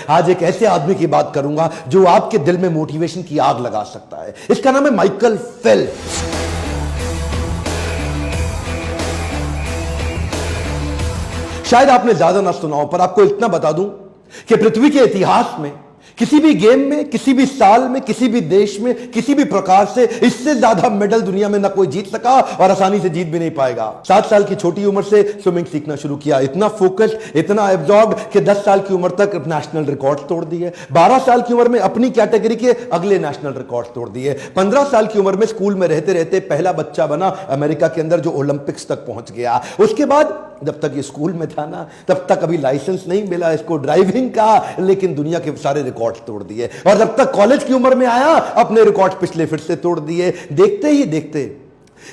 आज एक ऐसे आदमी की बात करूंगा जो आपके दिल में मोटिवेशन की आग लगा सकता है। इसका नाम है माइकल फेल्प्स। शायद आपने ज्यादा ना सुना हो, पर आपको इतना बता दूं कि पृथ्वी के इतिहास में किसी भी गेम में, किसी भी साल में, किसी भी देश में, किसी भी प्रकार से इससे ज्यादा मेडल दुनिया में ना कोई जीत सका और आसानी से जीत भी नहीं पाएगा। 7 साल की छोटी उम्र से स्विमिंग सीखना शुरू किया, इतना फोकस, इतना एब्जॉर्ब कि 10 साल की उम्र तक नेशनल रिकॉर्ड तोड़ दिए। 12 साल की उम्र में अपनी कैटेगरी के अगले नेशनल रिकॉर्ड तोड़ दिए। 15 साल की उम्र में स्कूल में रहते रहते पहला बच्चा बना अमेरिका के अंदर जो ओलंपिक्स तक पहुंच गया। उसके बाद जब तक ये स्कूल में था ना, तब तक अभी लाइसेंस नहीं मिला इसको ड्राइविंग का, लेकिन दुनिया के सारे रिकॉर्ड तोड़ दिए। और जब तक कॉलेज की उम्र में आया, अपने रिकॉर्ड पिछले फिर से तोड़ दिए। देखते ही देखते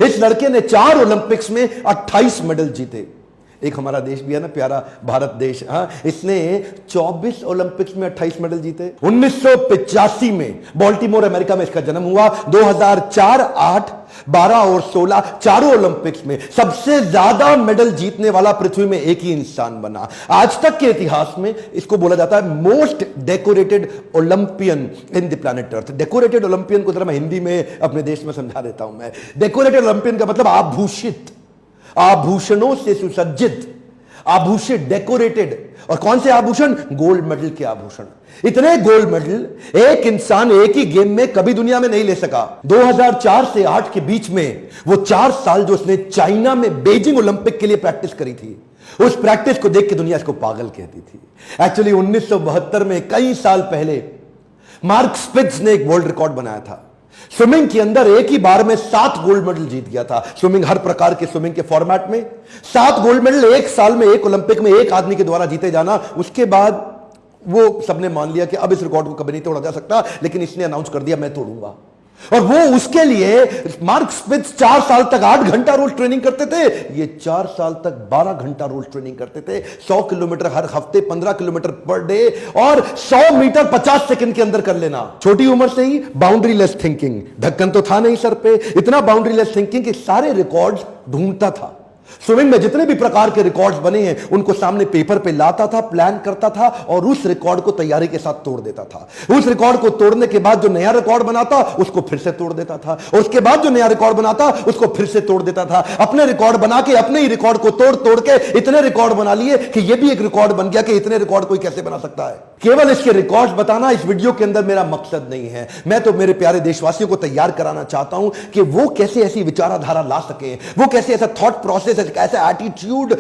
इस लड़के ने 4 ओलंपिक्स में 28 मेडल जीते। एक हमारा देश भी है ना प्यारा, भारत देश, हाँ, इसने 24 ओलंपिक्स में 28 मेडल जीते। 1985 में बाल्टीमोर अमेरिका में इसका जन्म हुआ। 2004, 8, 12 और 16 चारों ओलंपिक्स में सबसे ज्यादा मेडल जीतने वाला पृथ्वी में एक ही इंसान बना। आज तक के इतिहास में इसको बोला जाता है most decorated Olympian in the planet earth. Decorated Olympian को जरा मैं हिंदी में अपने देश में समझा देता हूं। मैं डेकोरेटेड ओलंपियन का मतलब आभूषित, आभूषणों से सुसज्जित, आभूषित, डेकोरेटेड। और कौन से आभूषण? गोल्ड मेडल के आभूषण। इतने गोल्ड मेडल एक इंसान एक ही गेम में कभी दुनिया में नहीं ले सका। 2004 से 8 के बीच में वो 4 साल जो उसने चाइना में बीजिंग ओलंपिक के लिए प्रैक्टिस करी थी, उस प्रैक्टिस को देख के दुनिया इसको पागल कहती थी। एक्चुअली 1972 में, कई साल पहले, मार्क स्पिट्ज ने एक वर्ल्ड रिकॉर्ड बनाया था। स्विमिंग के अंदर एक ही बार में 7 गोल्ड मेडल जीत गया था। स्विमिंग, हर प्रकार के स्विमिंग के फॉर्मेट में 7 गोल्ड मेडल एक साल में, एक ओलंपिक में एक आदमी के द्वारा जीते जाना। उसके बाद वो सबने मान लिया कि अब इस रिकॉर्ड को कभी नहीं तोड़ा जा सकता, लेकिन इसने अनाउंस कर दिया मैं तोड़ूंगा। और वो उसके लिए मार्क स्पिट्ज 4 साल तक 8 घंटा रोज ट्रेनिंग करते थे, ये 4 साल तक 12 घंटा रोज ट्रेनिंग करते थे। 100 किलोमीटर हर हफ्ते, 15 किलोमीटर पर डे, और 100 मीटर 50 सेकंड के अंदर कर लेना। छोटी उम्र से ही बाउंड्री लेस थिंकिंग, ढक्कन तो था नहीं सर पे, इतना बाउंड्री लेस थिंकिंग कि सारे रिकॉर्ड्स ढूंढता था। स्विमिंग में जितने भी प्रकार के रिकॉर्ड्स बने हैं उनको सामने पेपर पे लाता था, प्लान करता था और उस रिकॉर्ड को तैयारी के साथ तोड़ देता था। उस रिकॉर्ड को तोड़ने के बाद जो नया रिकॉर्ड बनाता उसको फिर से तोड़ देता था, और उसके बाद जो नया रिकॉर्ड बनाता उसको फिर से तोड़ देता था। अपने रिकॉर्ड बना के अपने ही रिकॉर्ड को तोड़ तोड़ के इतने रिकॉर्ड बना लिए कि यह भी एक रिकॉर्ड बन गया कि इतने रिकॉर्ड कोई कैसे बना सकता है। केवल इसके रिकॉर्ड्स बताना इस वीडियो के अंदर मेरा मकसद नहीं है। मैं तो मेरे प्यारे देशवासियों को तैयार कराना चाहता हूं कि वो कैसे ऐसी विचारधारा ला सके, वो कैसे ऐसा थॉट प्रोसेस, ऐसा एटीट्यूड,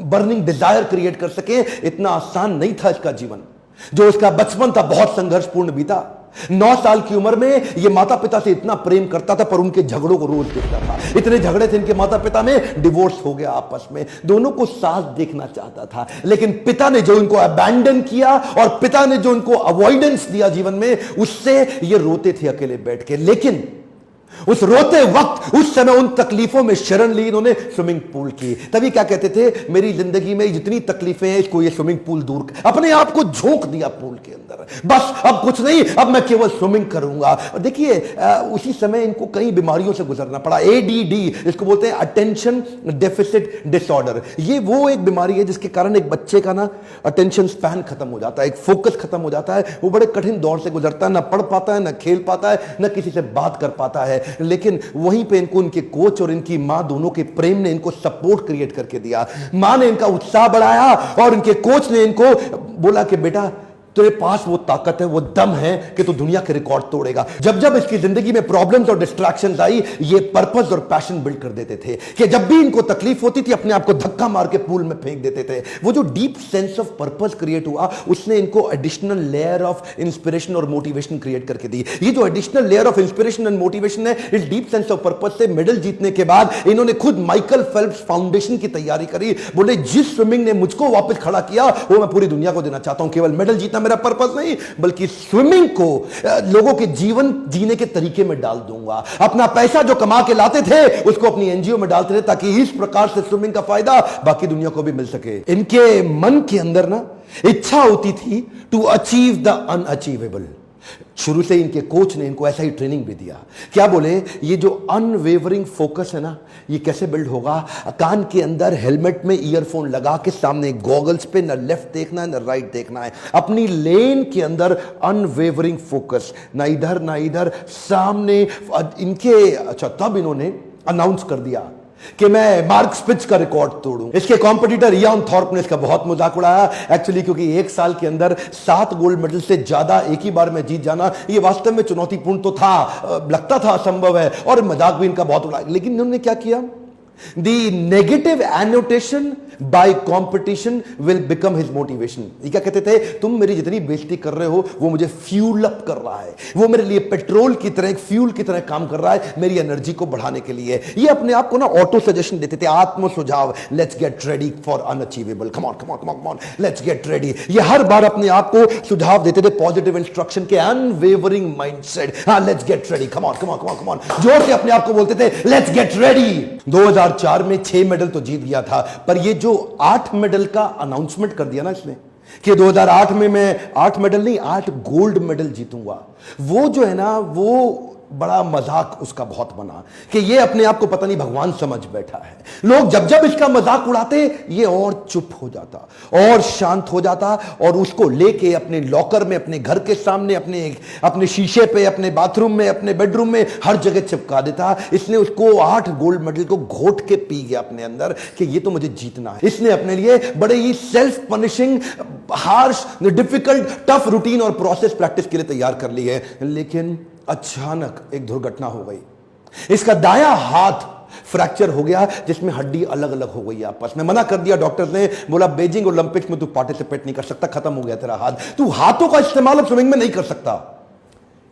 बर्निंग डिजायर क्रिएट कर सके। इतना आसान नहीं था इसका जीवन। जो उसका बचपन था बहुत संघर्षपूर्ण बीता। 9 साल की उम्र में ये माता पिता से इतना प्रेम करता था, पर उनके झगड़ों को रोज देखता था। इतने झगड़े थे इनके माता पिता में, डिवोर्स हो गया आपस में। दोनों को साथ देखना चाहता था, लेकिन पिता ने जो इनको अबैंडन किया और पिता ने जो इनको अवॉइडेंस दिया जीवन में, उससे ये रोते थे अकेले बैठ के। लेकिन उस रोते वक्त, उस समय उन तकलीफों में शरण ली इन्होंने स्विमिंग पूल की। तभी क्या कहते थे, मेरी जिंदगी में जितनी तकलीफें हैं इसको ये स्विमिंग पूल दूर कर। अपने आप को झोंक दिया पूल के अंदर, बस अब कुछ नहीं, अब मैं केवल स्विमिंग करूंगा। और देखिए उसी समय इनको कई बीमारियों से गुजरना पड़ा। एडीडी, इसको बोलते हैं अटेंशन डेफिसिट डिसऑर्डर। ये वो एक बीमारी है जिसके कारण एक बच्चे का ना अटेंशन स्पैन खत्म हो जाता है, एक फोकस खत्म हो जाता है। वो बड़े कठिन दौर से गुजरता है, ना पढ़ पाता है, ना खेल पाता है, ना किसी से बात कर पाता है। लेकिन वहीं पे इनको उनके कोच और इनकी मां दोनों के प्रेम ने इनको सपोर्ट क्रिएट करके दिया। मां ने इनका उत्साह बढ़ाया और इनके कोच ने इनको बोला कि बेटा तेरे पास वो ताकत है, वो दम है कि तू दुनिया के रिकॉर्ड तोड़ेगा। जब जब इसकी जिंदगी में प्रॉब्लम्स और डिस्ट्रैक्शंस आई, ये पर्पस और पैशन बिल्ड कर देते थे कि जब भी इनको तकलीफ होती थी अपने आप को धक्का मार के पूल में फेंक देते थे। वो जो deep sense of purpose create हुआ, उसने इनको एडिशनल लेयर ऑफ इंस्पिरेशन और मोटिवेशन क्रिएट करके दी। ये जो additional layer of inspiration and motivation है, इस डीप सेंस ऑफ पर्पस से मेडल जीतने के बाद इन्होंने खुद माइकल फेल्प्स फाउंडेशन की तैयारी करी। बोले जिस स्विमिंग ने मुझको वापस खड़ा किया वो मैं पूरी दुनिया को देना चाहता हूं। केवल मेडल जीतना मेरा पर्पस नहीं, बल्कि स्विमिंग को लोगों के जीवन जीने के तरीके में डाल दूंगा। अपना पैसा जो कमा के लाते थे उसको अपनी एनजीओ में डालते थे, ताकि इस प्रकार से स्विमिंग का फायदा बाकी दुनिया को भी मिल सके। इनके मन के अंदर ना इच्छा होती थी टू अचीव द अनअचीवेबल। शुरू से इनके कोच ने इनको ऐसा ही ट्रेनिंग भी दिया। क्या बोले, ये जो अनवेवरिंग फोकस है ना, ये कैसे बिल्ड होगा? कान के अंदर हेलमेट में ईयरफोन लगा के सामने गॉगल्स पे न लेफ्ट देखना है न राइट देखना है, अपनी लेन के अंदर अनवेवरिंग फोकस, ना इधर ना इधर, सामने इनके। अच्छा, तब इन्होंने अनाउंस कर दिया कि मैं मार्क स्पिट्ज का रिकॉर्ड तोड़ूं। इसके कॉम्पिटिटर इयान थॉर्प ने इसका बहुत मजाक उड़ाया एक्चुअली, क्योंकि एक साल के अंदर 7 गोल्ड मेडल से ज्यादा एक ही बार में जीत जाना ये वास्तव में चुनौतीपूर्ण तो था, लगता था असंभव है, और मजाक भी इनका बहुत उड़ाया। लेकिन इन्होंने क्या किया, the negative annotation by competition will become his motivation. ये क्या कहते थे, तुम मेरी जितनी बेइज्जती कर रहे हो वो मुझे फ्यूल अप कर रहा है, वो मेरे लिए पेट्रोल की तरह, एक फ्यूल की तरह काम कर रहा है मेरी एनर्जी को बढ़ाने के लिए। ये अपने आप को ना ऑटो सजेशन देते थे, आत्म सुझाव, let's get ready for unachievable, come on come on come on, let's get ready. ये हर बार अपने आप को सुझाव देते थे, पॉजिटिव इंस्ट्रक्शन के, अनवेवरिंग माइंडसेट, हां let's get ready, come on come on come on come on, जोर से अपने आप को बोलते थे लेट्स गेट रेडी। 2004 में 6 मेडल तो जीत गया था, पर ये जो 8 मेडल का अनाउंसमेंट कर दिया ना इसने कि 2008 में मैं 8 मेडल नहीं 8 गोल्ड मेडल जीतूंगा, वो जो है ना, वो बड़ा मजाक उसका बहुत बना कि ये अपने आप को पता नहीं भगवान समझ बैठा है। लोग जब जब इसका मजाक उड़ाते ये और चुप हो जाता और शांत हो जाता, और उसको लेके अपने लॉकर में, अपने घर के सामने, अपने शीशे पे, अपने बाथरूम में, अपने बेडरूम में, हर जगह चिपका देता। इसने उसको 8 गोल्ड मेडल को घोट के पी गया अपने अंदर कि ये तो मुझे जीतना है। इसने अपने लिए बड़े ही self punishing, harsh, difficult, tough routine और प्रोसेस प्रैक्टिस के लिए तैयार कर ली है। लेकिन अचानक एक दुर्घटना हो गई, इसका दायां हाथ फ्रैक्चर हो गया, जिसमें हड्डी अलग अलग हो गई आपस में। मना कर दिया डॉक्टर्स ने, बोला बीजिंग ओलंपिक्स में तू पार्टिसिपेट नहीं कर सकता, खत्म हो गया तेरा हाथ, तू हाथों का इस्तेमाल अब स्विमिंग में नहीं कर सकता।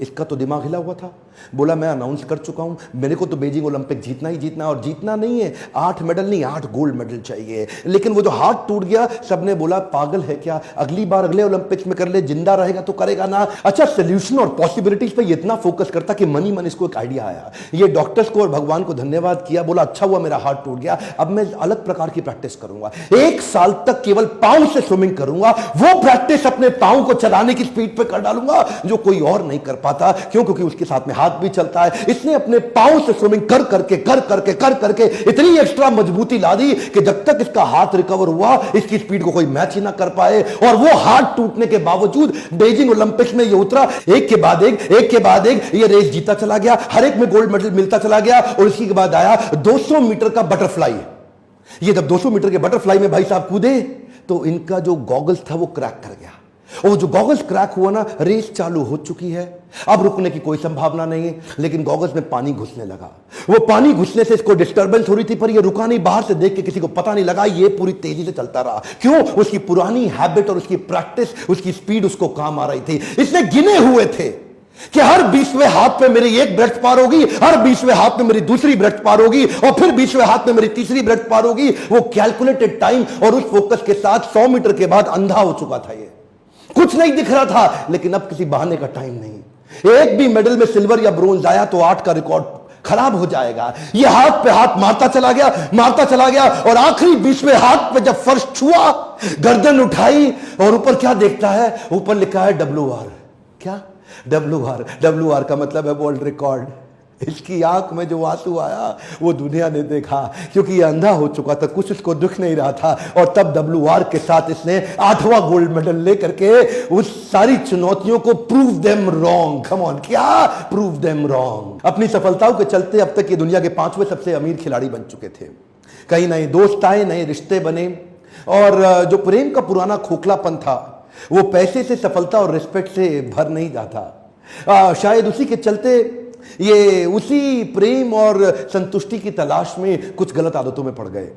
इसका तो दिमाग हिला हुआ था, बोला मैं अनाउंस कर चुका हूं, मेरे को तो बीजिंग ओलंपिक जीतना ही जीतना, और जीतना नहीं है 8 मेडल नहीं 8 गोल्ड मेडल चाहिए। लेकिन वो जो हाथ टूट गया, सबने बोला पागल है क्या, अगली बार अगले ओलंपिक्स में कर ले, जिंदा रहेगा तो करेगा ना। अच्छा, सोल्यूशन और पॉसिबिलिटीज पे इतना फोकस करता कि मन ही मन इसको एक आइडिया आया। ये डॉक्टर्स को और भगवान को धन्यवाद किया, बोला अच्छा हुआ मेरा हाथ टूट गया, अब मैं अलग प्रकार की प्रैक्टिस करूंगा, 1 साल तक केवल पांव से स्विमिंग करूंगा, वो प्रैक्टिस अपने पांव को चलाने की स्पीड पे कर डालूंगा जो कोई और नहीं कर पाता। क्यों? क्योंकि उसके साथ में हाथ भी चलता है। इसने अपने पांव से स्विमिंग कर करके इतनी एक्स्ट्रा मजबूती ला दी कि जब तक इसका हाथ रिकवर हुआ, इसकी स्पीड को कोई मैच ही ना कर पाए, और वो हाथ टूटने के बावजूद बीजिंग ओलंपिक्स में ये उतरा, एक के बाद एक ये रेस जीता चला गया, हर एक में गोल्ड मेडल मिलता चला गया। और इसी के बाद आया 200 मीटर का बटरफ्लाई। ये जब 200 मीटर के बटरफ्लाई में भाई साहब कूदे तो इनका जो गॉगल्स था वो क्रैक कर गया, और जो गॉगल्स क्रैक हुआ ना, रेस चालू हो चुकी है, अब रुकने की कोई संभावना नहीं है। लेकिन गॉगल्स में पानी घुसने लगा, वो पानी घुसने से इसको डिस्टर्बेंस हो रही थी, पर ये रुका नहीं, बाहर से देख के किसी को पता नहीं लगा, ये पूरी तेजी से चलता रहा। क्यों? उसकी पुरानी हैबिट और उसकी प्रैक्टिस, उसकी स्पीड उसको काम आ रही थी। इसने गिने हुए थे कि हर 20वें हाथ पे मेरी एक ब्रेथ पार होगी, हर 20वें हाथ में मेरी दूसरी ब्रेथ पार होगी, और फिर 20वें हाथ में मेरी तीसरी ब्रेथ पार होगी। वो कैलकुलेटेड टाइम और उस फोकस के साथ 100 मीटर के बाद अंधा हो चुका था। ये कुछ नहीं दिख रहा था, लेकिन अब किसी बहाने का टाइम नहीं। एक भी मेडल में सिल्वर या ब्रोंज आया तो 8 का रिकॉर्ड खराब हो जाएगा। ये हाथ पे हाथ मारता चला गया, और आखिरी 20वें हाथ पे जब फर्श छुआ, गर्दन उठाई, और ऊपर क्या देखता है, ऊपर लिखा है WR। क्या? WR का मतलब है वर्ल्ड रिकॉर्ड। इसकी आंख में जो आंसू आया वो दुनिया ने देखा, क्योंकि ये अंधा हो चुका था, कुछ उसको दुख नहीं रहा था। और तब WR के साथ इसने 8वां गोल्ड मेडल लेकर के उस सारी चुनौतियों को prove them wrong. Come on, क्या प्रूव देम रॉन्ग। अपनी सफलताओं के चलते अब तक ये दुनिया के 5वें सबसे अमीर खिलाड़ी बन चुके थे। कई नए दोस्त आए, नए रिश्ते बने, और जो प्रेम का पुराना खोखलापन था वो पैसे से, सफलता और रिस्पेक्ट से भर नहीं जाता। शायद उसी के चलते ये उसी प्रेम और संतुष्टि की तलाश में कुछ गलत आदतों में पड़ गए,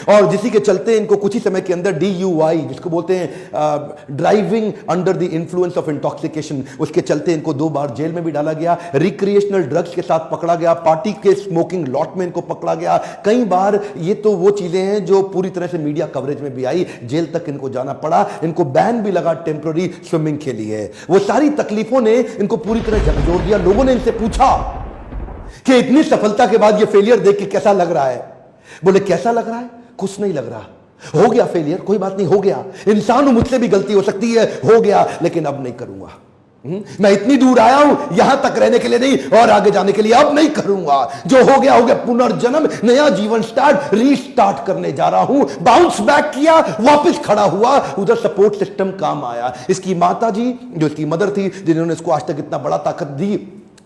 और जिसी के चलते इनको कुछ ही समय के अंदर DUI, जिसको बोलते हैं driving under the influence of intoxication, उसके चलते इनको 2 बार जेल में भी डाला गया, रिक्रिएशनल ड्रग्स के साथ पकड़ा गया, पार्टी के स्मोकिंग लॉट में इनको पकड़ा गया कई बार। ये तो वो चीजें हैं जो पूरी तरह से मीडिया कवरेज में भी आई, जेल तक इनको जाना पड़ा, इनको बैन भी लगा टेम्पररी स्विमिंग के लिए। वो सारी तकलीफों ने इनको पूरी तरह झकझोर दिया। लोगों ने इनसे पूछा कि इतनी सफलता के बाद ये फेलियर देख के कैसा लग रहा है? बोले कैसा लग रहा है? कुछ नहीं लग रहा, हो गया फेलियर, कोई बात नहीं, हो गया, इंसान हूं, मुझसे भी गलती हो सकती है, हो गया, लेकिन अब नहीं करूंगा। मैं इतनी दूर आया हूं यहां तक रहने के लिए नहीं और आगे जाने के लिए। अब नहीं करूंगा, जो हो गया हो गया, पुनर्जन्म, नया जीवन स्टार्ट, रीस्टार्ट करने जा रहा हूं। बाउंस बैक किया, वापस खड़ा हुआ, उधर सपोर्ट सिस्टम काम आया। इसकी माता जी जो इसकी मदर थी, जिन्होंने इसको आज तक इतना बड़ा ताकत दी,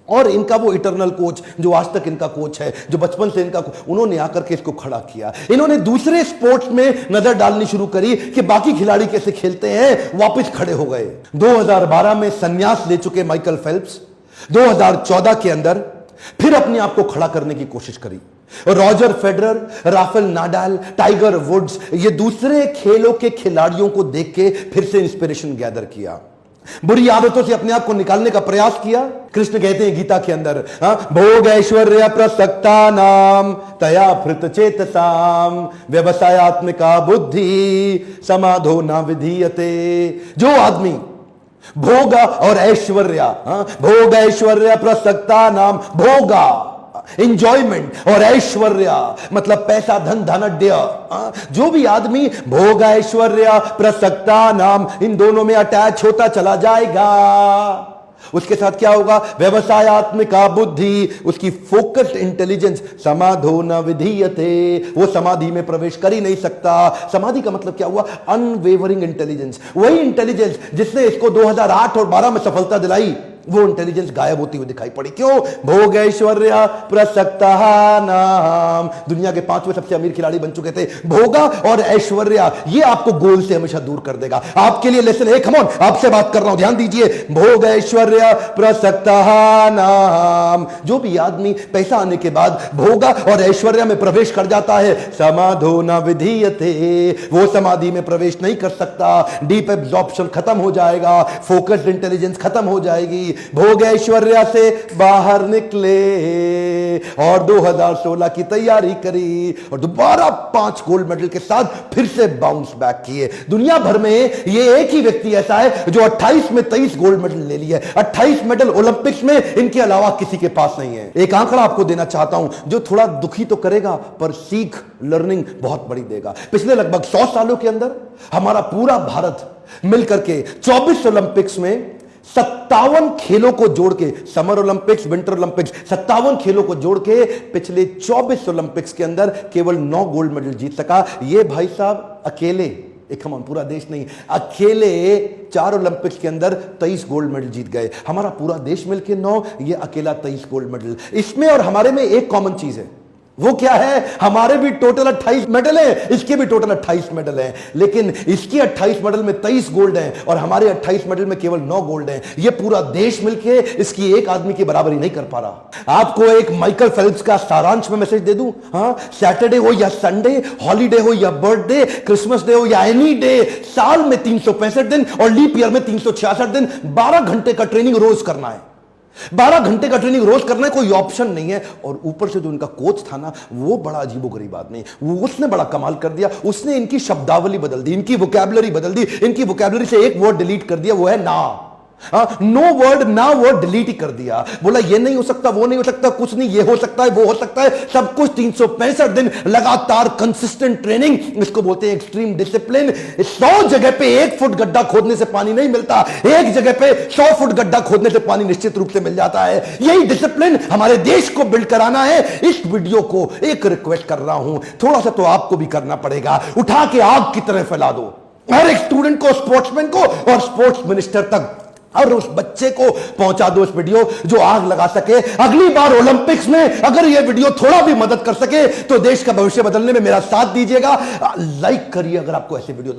और इनका वो इटरनल कोच जो आज तक इनका कोच है, जो बचपन से इनका, उन्होंने आकर के इसको खड़ा किया। इन्होंने दूसरे स्पोर्ट्स में नजर डालनी शुरू करी कि बाकी खिलाड़ी कैसे खेलते हैं, वापस खड़े हो गए। 2012 में संन्यास ले चुके माइकल फेल्प्स 2014 के अंदर फिर अपने आप को खड़ा करने की कोशिश करी। Roger Federer, Rafael Nadal, Tiger Woods, ये दूसरे खेलों के खिलाड़ियों को देख के फिर से इंस्पिरेशन गैदर किया, बुरी आदतों से अपने आप को निकालने का प्रयास किया। कृष्ण कहते हैं गीता के अंदर, भोग ऐश्वर्य प्रसक्ता नाम तया भृत चेतसाम व्यवसायत्मिका बुद्धि समाधो न विधीयते। जो आदमी भोग और ऐश्वर्य, भोग ऐश्वर्य प्रसक्ता नाम, भोगा इंजॉयमेंट और ऐश्वर्य मतलब पैसा, धन, धनाढ्य, जो भी आदमी भोग ऐश्वर्य प्रसक्ता नाम इन दोनों में अटैच होता चला जाएगा, उसके साथ क्या होगा, व्यवसायत्मिका बुद्धि, उसकी फोकस्ड इंटेलिजेंस, समाधो न विधीयते, वो समाधि में प्रवेश कर ही नहीं सकता। समाधि का मतलब क्या हुआ, अनवेवरिंग इंटेलिजेंस, वही इंटेलिजेंस जिसने इसको 2008 और 12 में सफलता दिलाई, वो इंटेलिजेंस गायब होती हुई दिखाई पड़ी। क्यों, भोग ऐश्वर्य प्रसक्ता नाम, दुनिया के 5वें सबसे अमीर खिलाड़ी बन चुके थे। भोगा और ऐश्वर्य ये आपको गोल से हमेशा दूर कर देगा। आपके लिए लेसन है, कम ऑन, आपसे बात कर रहा हूं, ध्यान दीजिए। भोग ऐश्वर्य प्रसक्ता नाम, जो भी आदमी पैसा आने के बाद भोगा और ऐश्वर्य में प्रवेश कर जाता है, समाधो न विधीयते, वो समाधि में प्रवेश नहीं कर सकता। डीप एब्जॉर्प्शन खत्म हो जाएगा, फोकस्ड इंटेलिजेंस खत्म हो जाएगी। भोग ऐश्वर्या से बाहर निकले और 2016 की तैयारी करी और दोबारा 5 गोल्ड मेडल के साथ फिर से बाउंस बैक किए। दुनिया भर में ये एक ही व्यक्ति ऐसा है जो 28 में 23 गोल्ड मेडल ले लिए, 28 मेडल ओलंपिक्स में, इनके अलावा किसी के पास नहीं है। एक आंकड़ा आपको देना चाहता हूं जो थोड़ा दुखी तो करेगा पर सीख, लर्निंग बहुत बड़ी देगा। पिछले लगभग 100 सालों के अंदर हमारा पूरा भारत मिलकर के 24 ओलंपिक्स में 57 खेलों को जोड़ के, समर ओलंपिक्स, विंटर ओलंपिक्स, 57 खेलों को जोड़ के पिछले 24 ओलंपिक्स के अंदर केवल 9 गोल्ड मेडल जीत सका। ये भाई साहब अकेले, एक हम पूरा देश नहीं, अकेले 4 ओलंपिक्स के अंदर 23 गोल्ड मेडल जीत गए। हमारा पूरा देश मिलके 9, ये अकेला 23 गोल्ड मेडल। इसमें और हमारे में एक कॉमन चीज है, वो क्या है, हमारे भी टोटल 28 मेडल हैं, इसके भी टोटल 28 मेडल हैं, लेकिन इसके 28 मेडल में 23 गोल्ड हैं और हमारे 28 मेडल में केवल 9 गोल्ड हैं। ये पूरा देश मिलके इसकी एक आदमी की बराबरी नहीं कर पा रहा। आपको एक माइकल फेल्प्स का सारांश में मैसेज दे दूं, सैटरडे हो या संडे, हॉलीडे हो या बर्थडे, क्रिसमस डे हो या एनी डे, साल में 365 दिन और लीप ईयर में 366 दिन, 12 घंटे का ट्रेनिंग रोज करना है। 12 घंटे का ट्रेनिंग रोज करना है, कोई ऑप्शन नहीं है। और ऊपर से जो इनका कोच था ना, वो बड़ा अजीबोगरीब आदमी, उसने बड़ा कमाल कर दिया। उसने इनकी शब्दावली बदल दी, इनकी वोकैबुलरी बदल दी। इनकी वोकैबुलरी से एक वर्ड डिलीट कर दिया, वो है ना। नो वर्ड, ना वर्ड डिलीट ही कर दिया। बोला ये नहीं हो सकता, वो नहीं हो सकता, कुछ नहीं, ये हो सकता है, वो हो सकता है, सब कुछ। 365 दिन लगातार कंसिस्टेंट ट्रेनिंग, इसको बोलते हैं एक्सट्रीम डिसिप्लिन। 100 जगह पे 1 फुट गड्ढा खोदने से पानी नहीं मिलता, एक जगह पे 100 फुट गड्ढा खोदने से पानी निश्चित रूप से मिल जाता है। यही डिसिप्लिन हमारे देश को बिल्ड कराना है। इस वीडियो को एक रिक्वेस्ट कर रहा हूं, थोड़ा सा तो आपको भी करना पड़ेगा, उठा के आग की तरह फैला दो, हर एक स्टूडेंट को, स्पोर्ट्समैन को और स्पोर्ट्स मिनिस्टर तक, और उस बच्चे को पहुंचा दो इस वीडियो जो आग लगा सके। अगली बार ओलंपिक्स में अगर यह वीडियो थोड़ा भी मदद कर सके तो देश का भविष्य बदलने में मेरा साथ दीजिएगा। लाइक करिए अगर आपको ऐसे वीडियो